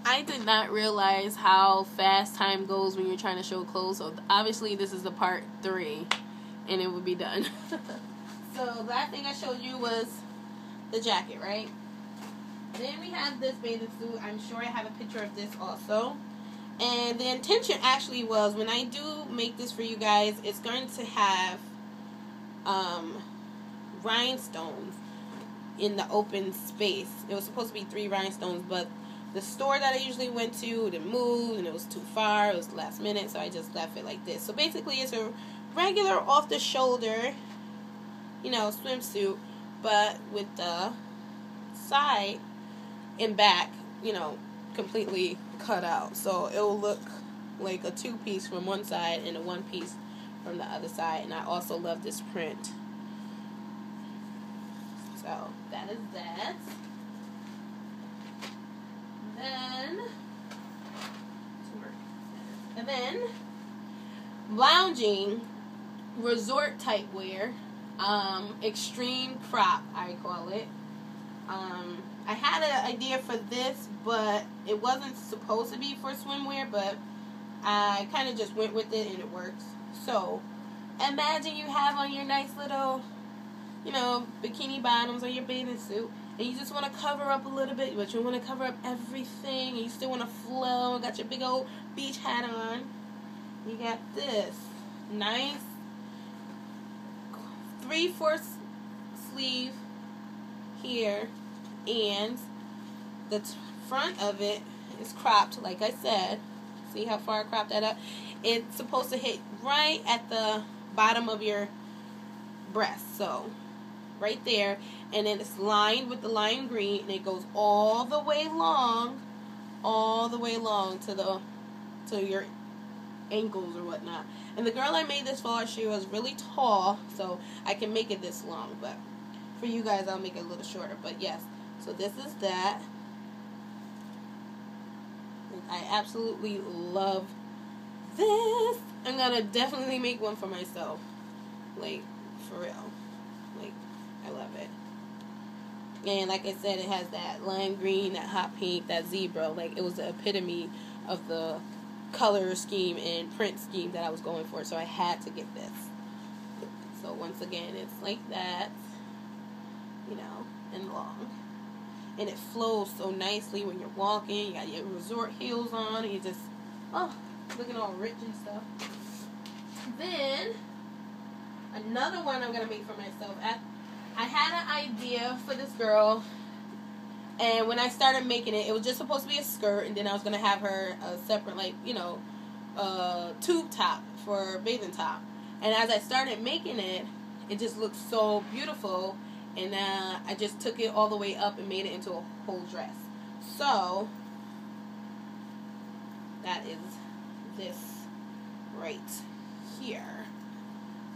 I did not realize how fast time goes when you're trying to show clothes. So obviously this is the part 3, and it would be done. So the last thing I showed you was the jacket, right? Then we have this bathing suit. I'm sure I have a picture of this also. And the intention actually was, when I do make this for you guys, it's going to have rhinestones in the open space. It was supposed to be 3 rhinestones, but the store that I usually went to didn't move, and it was too far. It was last minute, so I just left it like this. So basically, it's a regular off-the-shoulder, swimsuit, but with the side and back, completely cut out. So it will look like a 2-piece from one side and a 1-piece from the other side. And I also love this print. So that is that. And then lounging resort type wear, extreme crop, I call it. I had an idea for this, but it wasn't supposed to be for swimwear, but I kind of just went with it and it works. So imagine you have on your nice little, bikini bottoms or your bathing suit, and you just want to cover up a little bit, but you want to cover up everything, and you still want to flow, got your big old beach hat on. You got this nice 3/4 sleeve here, and the front of it is cropped, like I said. See how far I cropped that up? It's supposed to hit right at the bottom of your breast, so right there, and then it's lined with the lime green, and it goes all the way long to your ankles or whatnot. And the girl I made this for, she was really tall, so I can make it this long, but for you guys I'll make it a little shorter. But yes, so this is that. I absolutely love this. I'm gonna definitely make one for myself, like, for real. Like, I love it. And like I said, it has that lime green, that hot pink, that zebra. Like, it was the epitome of the color scheme and print scheme that I was going for, so I had to get this. So once again, it's like that, and long. And it flows so nicely when you're walking. You got your resort heels on, and you just, looking all rich and stuff. Then, another one I'm going to make for myself. I had an idea for this girl, and when I started making it, it was just supposed to be a skirt, and then I was going to have her a separate, tube top for a bathing top. And as I started making it, it just looked so beautiful, and I just took it all the way up and made it into a whole dress. So, that is this right here.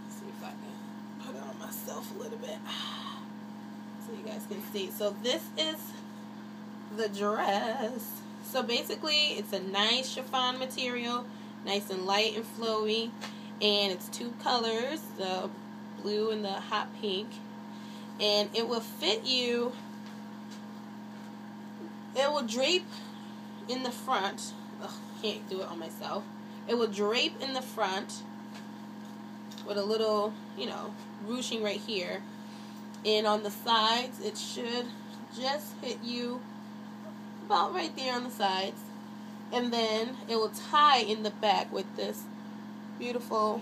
Let's see if I can put it on myself a little bit so you guys can see. So this is the dress. So basically, it's a nice chiffon material, nice and light and flowy, and it's 2 colors, the blue and the hot pink, and it will fit you. It will drape in the front. Ugh, can't do it on myself. It will drape in the front with a little, ruching right here, and on the sides it should just hit you about right there on the sides, and then it will tie in the back with this beautiful,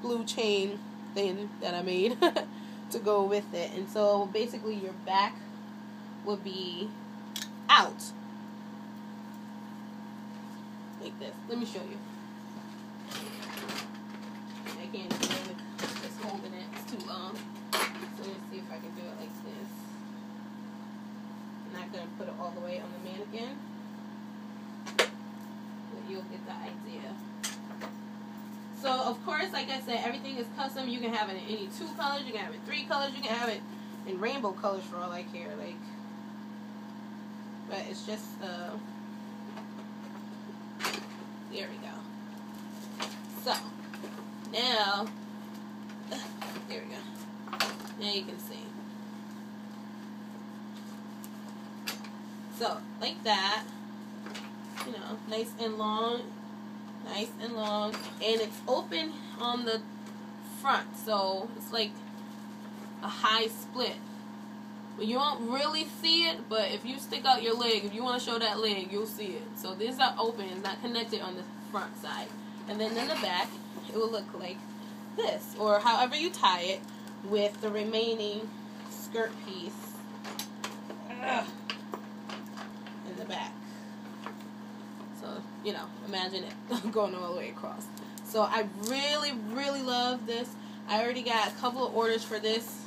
blue chain thing that I made to go with it. And so basically your back will be out like this. Let me show you. I can't do it with just holding it. It's too long. So let me see if I can do it like this. I'm not going to put it all the way on the mannequin, but you'll get the idea. So, of course, like I said, everything is custom. You can have it in any 2 colors. You can have it in 3 colors. You can have it in rainbow colors for all I care. But it's just, there we go. So, now, there we go. Now you can see. So, like that. you know, nice and long, and it's open on the front, so it's like a high split. But you won't really see it, but if you stick out your leg, if you want to show that leg, you'll see it. So this is open, it's not connected on the front side. And then in the back, it will look like this, or however you tie it, with the remaining skirt piece in the back. So, you know, imagine it going all the way across. So I really, really love this. I already got a couple of orders for this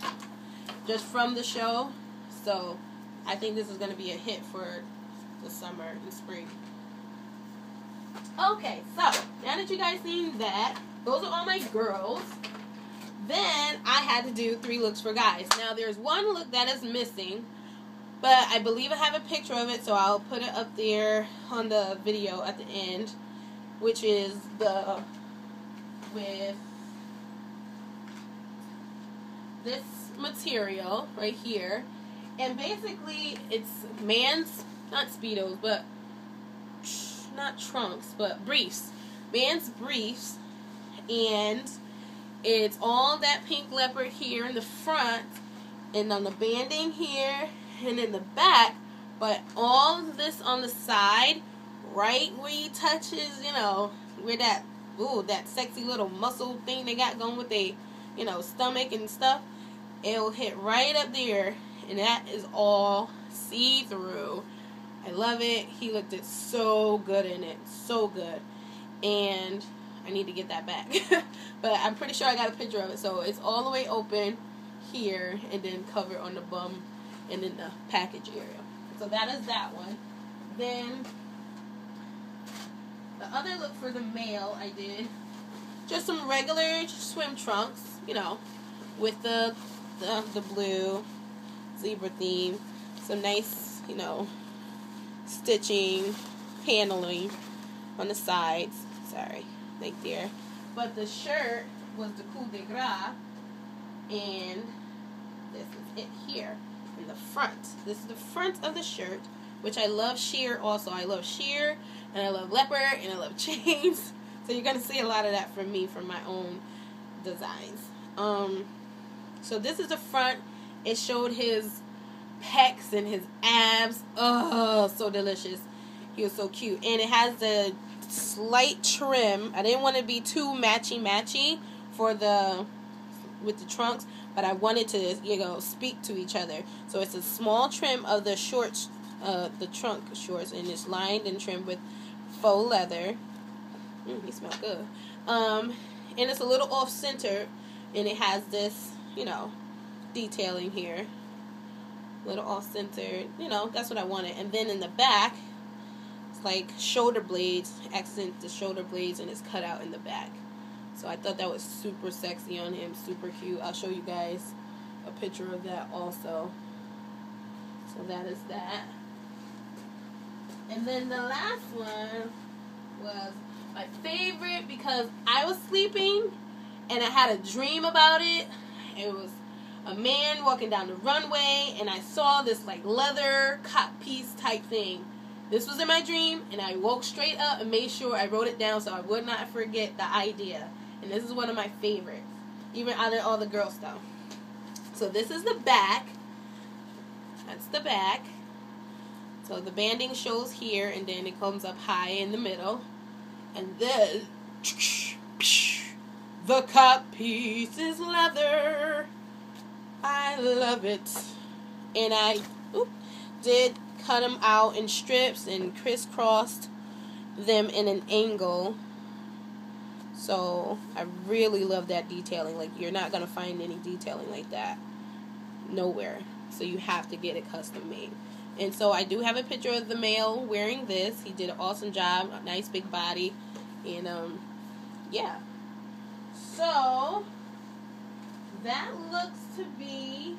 just from the show. So I think this is going to be a hit for the summer and spring. Okay, so now that you guys seen that, those are all my girls. Then I had to do 3 looks for guys. Now there's one look that is missing, but I believe I have a picture of it, so I'll put it up there on the video at the end, which is with this material right here. And basically it's man's, not Speedos, but not trunks, but briefs. Man's briefs, and it's all that pink leopard here in the front, and on the banding here, and in the back, but all of this on the side, right where he touches, you know, where that, ooh, that sexy little muscle thing they got going with their, you know, stomach and stuff, it'll hit right up there, and that is all see-through. I love it. He looked it so good in it. So good. And I need to get that back. But I'm pretty sure I got a picture of it. So it's all the way open here and then covered on the bum and in the package area. So that is that one. Then the other look for the male I did just some regular swim trunks, you know, with the blue zebra theme. Some nice, you know, stitching, paneling on the sides. Sorry, right there. But the shirt was the coup de grace, and this is it here in the front. This is the front of the shirt, which I love sheer also. I love sheer, and I love leopard, and I love chains. So you're going to see a lot of that from me, from my own designs. So this is the front. It showed his pecs and his abs. Oh, so delicious. He was so cute. And it has the slight trim. I didn't want to be too matchy for with the trunks, but I wanted to, you know, speak to each other. So it's a small trim of the shorts, the trunk shorts, and it's lined and trimmed with faux leather. He smells good. And it's a little off center, and it has this, you know, detailing here. Little off centered, you know, that's what I wanted. And then in the back, it's like shoulder blades, accent the shoulder blades, and it's cut out in the back. So I thought that was super sexy on him, super cute. I'll show you guys a picture of that also. So that is that. And then the last one was my favorite because I was sleeping and I had a dream about it. It was a man walking down the runway, and I saw this like leather cut piece type thing. This was in my dream, and I woke straight up and made sure I wrote it down so I would not forget the idea. And this is one of my favorites, even out of all the girl stuff. So this is the back. That's the back. So the banding shows here, and then it comes up high in the middle. And then the cut piece is leather. I love it. And I did cut them out in strips and crisscrossed them in an angle. So I really love that detailing. Like, you're not going to find any detailing like that nowhere. So you have to get it custom made. And so I do have a picture of the male wearing this. He did an awesome job. A nice big body. And yeah. So that looks to be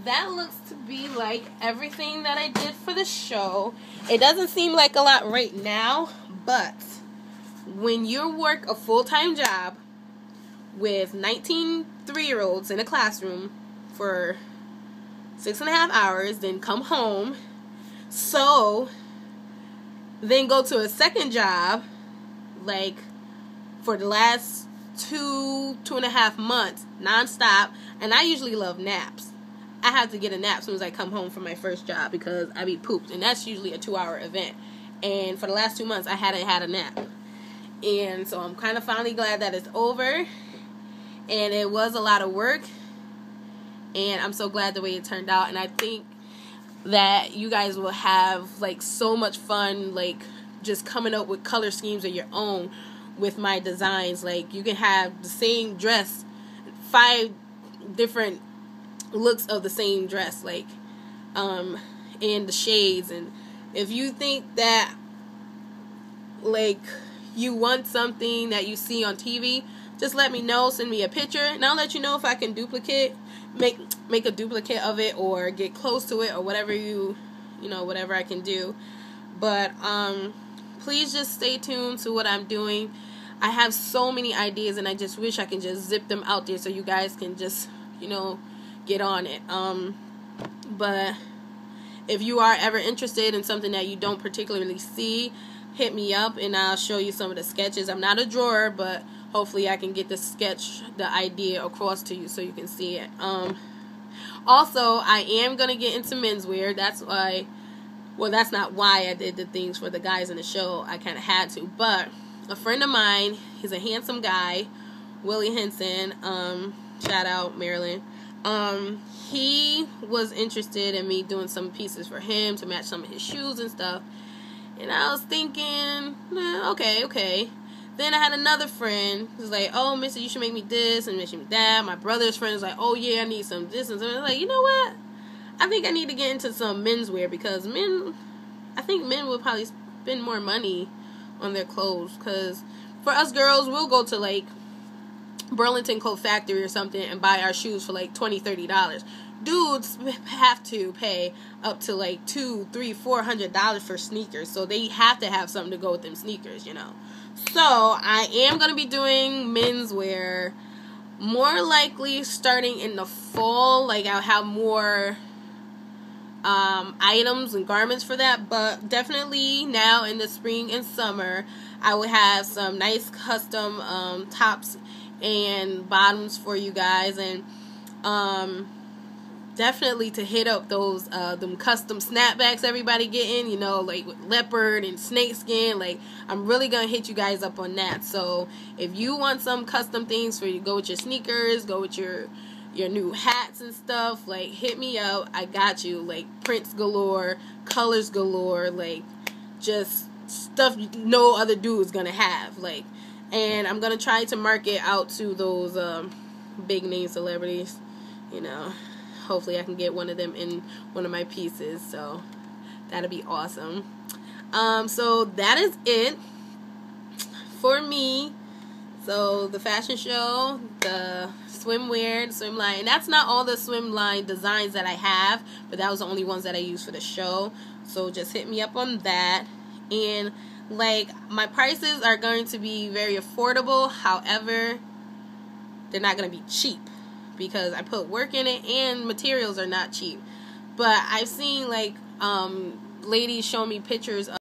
that looks to be like everything that I did for the show. It doesn't seem like a lot right now, but when you work a full-time job with 19 3-year-olds in a classroom for 6.5 hours, then come home, So then go to a second job, like for the last 2.5 months, nonstop. And I usually love naps. I have to get a nap as soon as I come home from my first job because I be pooped, and that's usually a 2-hour event. And for the last 2 months, I hadn't had a nap. And so I'm kind of finally glad that it's over. And it was a lot of work. And I'm so glad the way it turned out. And I think that you guys will have, like, so much fun, like, just coming up with color schemes of your own with my designs. Like, you can have the same dress, 5 different looks of the same dress, like, and the shades. And if you think that, like, you want something that you see on TV, just let me know, send me a picture, and I'll let you know if I can make a duplicate of it, or get close to it, or whatever whatever I can do. But please just stay tuned to what I'm doing. I have so many ideas, and I just wish I can just zip them out there so you guys can just, get on it. But if you are ever interested in something that you don't particularly see, hit me up and I'll show you some of the sketches. I'm not a drawer, but hopefully I can get the idea across to you so you can see it. Also, I am going to get into menswear. That's not why I did the things for the guys in the show. I kind of had to. But a friend of mine, he's a handsome guy, Willie Henson, shout out Maryland. He was interested in me doing some pieces for him to match some of his shoes and stuff. And I was thinking, okay. Then I had another friend who's like, oh, Missie, you should make me this and make me that. My brother's friend was like, oh, yeah, I need some this and something. I was like, you know what? I think I need to get into some menswear because I think men will probably spend more money on their clothes. Because for us girls, we'll go to, like, Burlington Coat Factory or something and buy our shoes for, like, $20, $30. Dudes have to pay up to, like, $200, $300, $400 for sneakers. So they have to have something to go with them sneakers, So I am going to be doing menswear more likely starting in the fall. Like, I'll have more items and garments for that. But definitely now in the spring and summer, I will have some nice custom tops and bottoms for you guys. And definitely to hit up those them custom snapbacks everybody getting, like with leopard and snakeskin. Like, I'm really gonna hit you guys up on that. So if you want some custom things for you, go with your sneakers, go with your new hats and stuff, like, hit me up. I got you. Like, prints galore, colors galore, like, just stuff no other dude is gonna have. Like, and I'm gonna try to market out to those big name celebrities, Hopefully I can get one of them in one of my pieces. So that'll be awesome. So that is it for me. So the fashion show, the swimwear, the swim line. And that's not all the swim line designs that I have, but that was the only ones that I used for the show. So just hit me up on that. And, like, my prices are going to be very affordable. However, they're not going to be cheap, because I put work in it and materials are not cheap. But I've seen, like, ladies show me pictures of